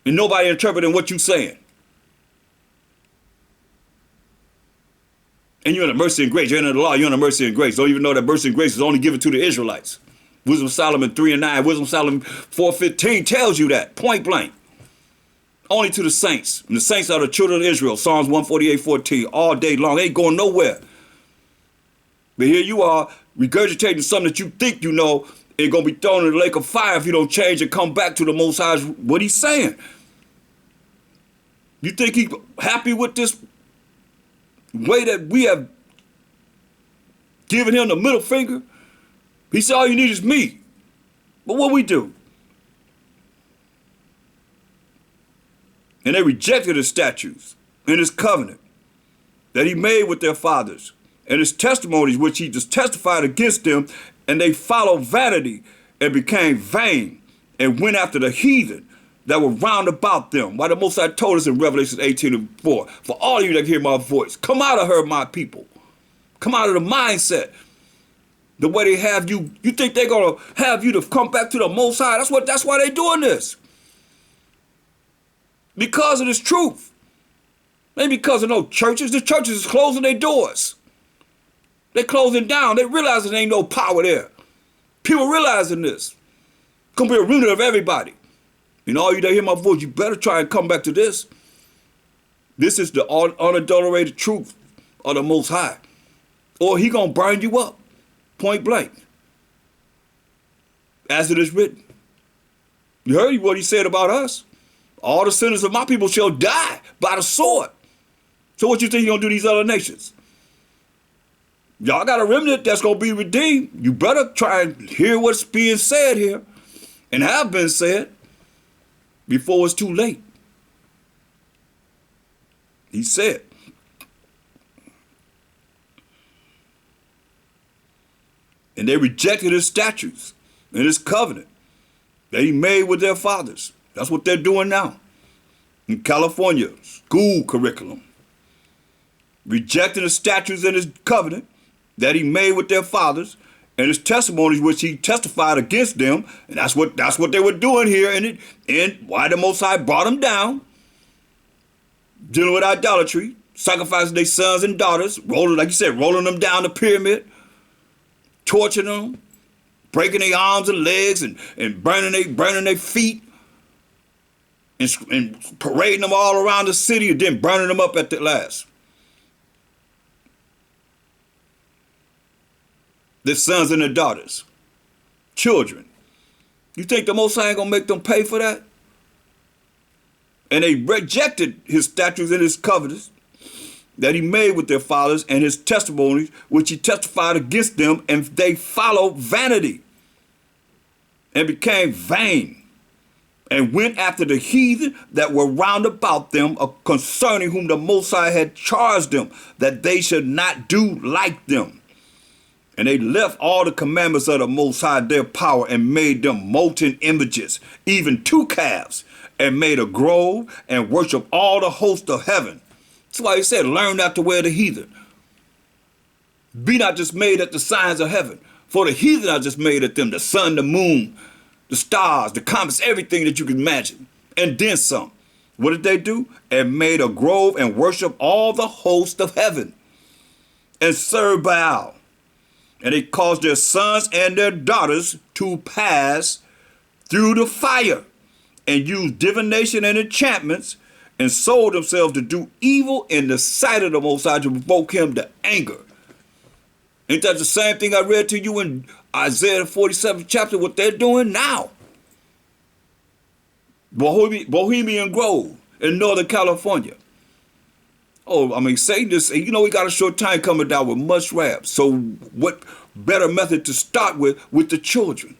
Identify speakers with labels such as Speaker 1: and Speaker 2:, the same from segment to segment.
Speaker 1: and nobody interpreting what you saying. And you're in the mercy and grace. You're under the law. You're in the mercy and grace. Don't even know that mercy and grace is only given to the Israelites. Wisdom of Solomon 3:9, Wisdom of Solomon 4:15 tells you that, point blank. Only to the saints. And the saints are the children of Israel. Psalms 148:14, all day long. Ain't going nowhere. But here you are, regurgitating something that you think you know, and going to be thrown in the lake of fire if you don't change and come back to the Most High, what he's saying. You think he's happy with this way that we have given him the middle finger? He said, all you need is me. But what we do? And they rejected his statutes and his covenant that he made with their fathers and his testimonies which he just testified against them, and they followed vanity and became vain and went after the heathen that were round about them. Why the Most High told us in Revelation 18:4, for all of you that hear my voice, come out of her, my people. Come out of the mindset. The way they have you, you think they're gonna have you to come back to the Most High? That's why they're doing this. Because of this truth. Ain't because of no churches. The churches is closing their doors. They're closing down. They realize there ain't no power there. People realizing this. It's gonna be a ruiner of everybody. And all you that hear my voice, you better try and come back to this. This is the unadulterated truth of the Most High. Or he gonna burn you up. Point blank. As it is written. You heard what he said about us. All the sinners of my people shall die by the sword. So what you think he gonna do to these other nations? Y'all got a remnant that's gonna be redeemed. You better try and hear what's being said here and have been said before it's too late. He said, and they rejected his statutes and his covenant that he made with their fathers. That's what they're doing now. In California, school curriculum. Rejecting the statutes and his covenant that he made with their fathers and his testimonies which he testified against them. And that's what they were doing here and why the Most High brought them down. Dealing with idolatry, sacrificing their sons and daughters, rolling, like you said, rolling them down the pyramid, torturing them, breaking their arms and legs and burning their feet. And parading them all around the city and then burning them up at the last. Their sons and their daughters, children. You think the Most High ain't gonna make them pay for that? And they rejected his statutes and his covenants that he made with their fathers and his testimonies which he testified against them, and they followed vanity and became vain. And went after the heathen that were round about them, concerning whom the Most High had charged them, that they should not do like them. And they left all the commandments of the Most High, their power, and made them molten images, even 2 calves, and made a grove, and worship all the host of heaven. That's why he said, learn not to wear the heathen. Be not just made at the signs of heaven. For the heathen are just made at them, the sun, the moon, the stars, the comets, everything that you can imagine, and then some. What did they do? And made a grove and worship all the host of heaven and serve Baal. And they caused their sons and their daughters to pass through the fire and used divination and enchantments and sold themselves to do evil in the sight of the Most High to provoke him to anger. Ain't that the same thing I read to you in Isaiah 47th chapter, what they're doing now? Bohemian Grove in Northern California. Oh, I mean, Satan just, we got a short time coming down with much wrath. So what better method to start with the children?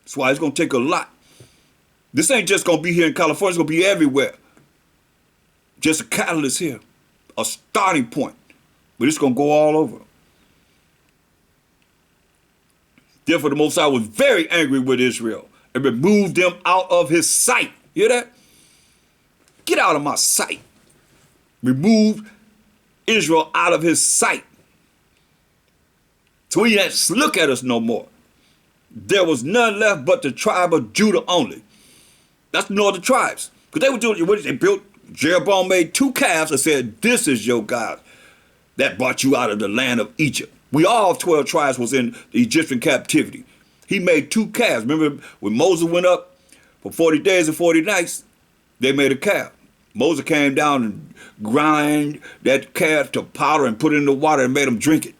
Speaker 1: That's why it's going to take a lot. This ain't just going to be here in California. It's going to be everywhere. Just a catalyst here, a starting point. But it's going to go all over. Therefore, the Most High was very angry with Israel and removed them out of his sight. Hear that? Get out of my sight. Removed Israel out of his sight. So he had to look at us no more. There was none left but the tribe of Judah only. That's the northern tribes. Because they were doing what they built. Jeroboam made 2 calves and said, this is your God that brought you out of the land of Egypt. We all 12 tribes was in the Egyptian captivity. He made 2 calves. Remember when Moses went up for 40 days and 40 nights, they made a calf. Moses came down and grind that calf to powder and put it in the water and made them drink it.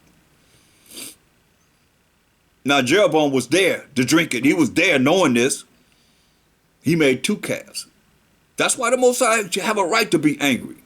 Speaker 1: Now Jeroboam was there to drink it. He was there knowing this. He made 2 calves. That's why the Most High have a right to be angry.